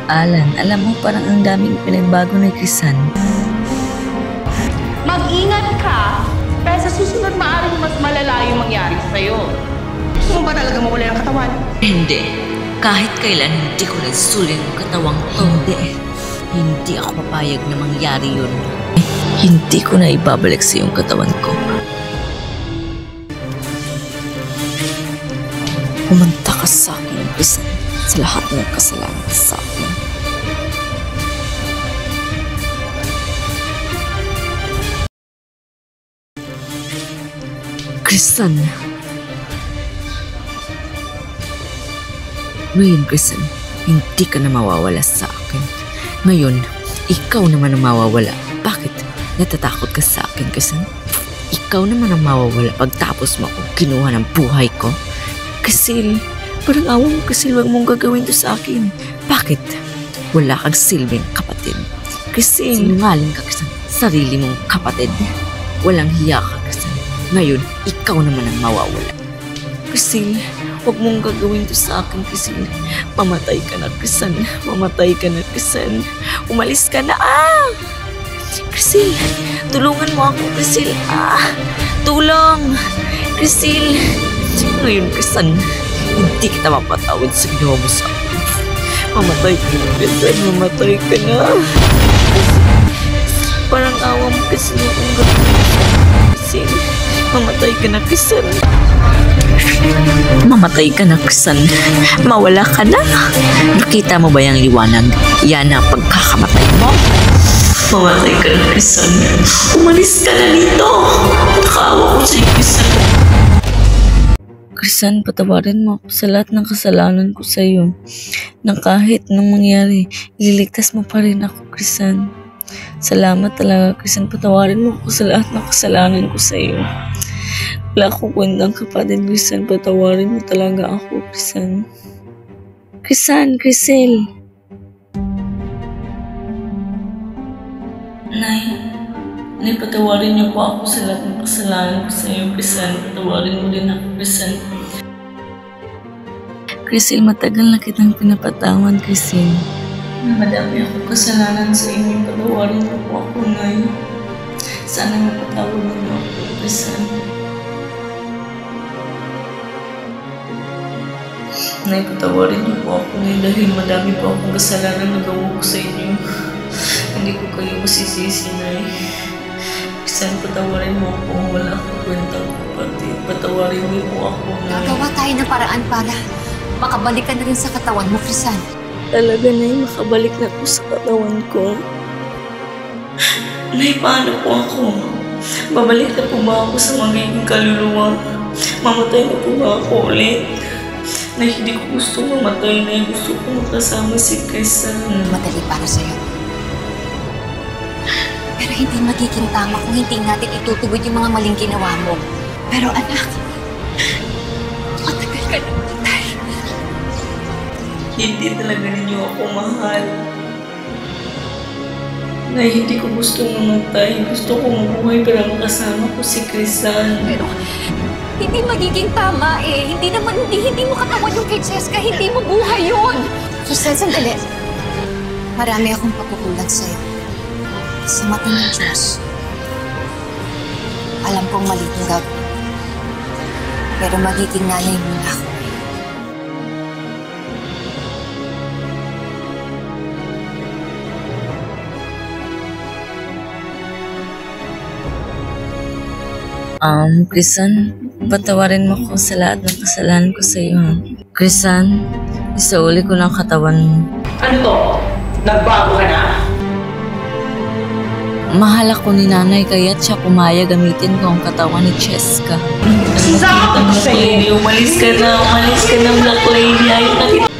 Alan, alam mo parang ang daming pinagbago ni Crisan. Mag-ingat ka, pero sa susunod maaaring mas malala yung mangyari sa'yo. Gusto mo ba talaga mawala ng katawan? Hindi. Kahit kailan hindi ko naisuling ang katawang to. Hindi ako papayag na mangyari yun. Hindi ko na ibabalik sa iyong katawan ko. Umanta ka sa akin, Crisan, sa lahat ng kasalanan sa akin. Crisan. Ngayon, Crisan, hindi ka na mawawala sa akin. Ngayon, ikaw naman ang mawawala. Bakit? Natatakot ka sa akin, Crisan? Ikaw naman ang mawawala pagtapos mo akong kinuha ng buhay ko. Crisil, parang awa mo, Crisil, wag mong gagawin to sa akin. Bakit? Wala kang silbing kapatid. Crisil, sinungaling ka, Crisil. Sarili mong kapatid. Walang hiya ka, Crisil. Ngayon, ikaw naman ang mawawala. Crisil, wag mong gagawin to sa akin, Crisil. Mamatay ka na, Crisil. Mamatay ka na, Crisil. Umalis ka na, Crisil, tulungan mo ako, Crisil. Tulong! Crisil! Ngayon, Crisan, hindi kita mapatawid sa ginawa mo sa akin. Mamatay ka na, Crisan. Mamatay ka na. Parang awa mo, Crisan, kung gagawin mo. Crisan, mamatay ka na, Crisan. Mamatay ka na, Crisan. Mawala ka na. Nakita mo ba yung liwanag? Yan ang pagkakamatay mo. Mamatay ka na, Crisan. Umalis ka na dito. Nakaawa ko sa'yo, Crisan. Crisan, patawarin mo ako sa lahat ng kasalanan ko sa iyo. Na kahit nung mangyari, ililigtas mo pa rin ako, Crisan. Salamat talaga, Crisan. Patawarin mo ako sa lahat ng kasalanan ko sa iyo. Wala akong kwentang kapatid, Crisan. Patawarin mo talaga ako, Crisan. Crisan, Crisil. Nay, patawarin niyo po ako sa lahat ng kasalanan ko sa iyo, Crisan. Patawarin mo din ako, Crisan. Crisil, matagal na kitang pinapatawad, Crisil. Madami ako kasalanan sa inyo. Patawarin niyo po ako, Nay. Sana mapatawad niyo ako, Crisan. Nay, patawarin niyo po ako, Nay, dahil madami po akong kasalanan na gawa ko sa inyo. Hindi ko kayo masisisi, Nay. Crisan, patawarin mo ako. Wala akong kwentang kapatid. Patawarin niyo po ako, Nay. Gagawa tayo ng paraan para makabalik ka na rin sa katawan mo, Crisan. Talaga, Nay, makabalik na po sa katawan ko. Nay, paano po ako? Babalik na po ba ako sa magiging kaluluwa? Mamatay na po ba ako ulit? Nay, hindi ko gusto mamatay, Nay. Gusto ko makasama si Crisan. Madali para sa'yo. Pero hindi magiging tama kung hindi natin itutugod yung mga maling ginawa mo. Pero anak, matagal ka na matay. Hindi talaga ninyo ako mahal. Nay, hindi ko gusto mamatay. Gusto ko mabuhay pero makasama ko si Crisan. Pero hindi magiging tama eh. Hindi mo katawan yung kay Cheska. Hindi mo buhay yun. Crystal, sandali. Marami akong pagkukulang sa'yo. Sa mata ng Diyos. Alam kong mali yung gagawin. Pero magiging nanay mo na ako. Crisan, patawarin mo ko sa lahat ng kasalanan ko sa iyo. Crisan, isauli ko ng katawan mo. Ano to? Nagbago ka na? Mahal ako ni nanay kaya't siya pumayag gamitin ko ang katawan ni Cheska. Sabi ko sa'yo. Umalis ka na, Black Lady. Ayun na kita.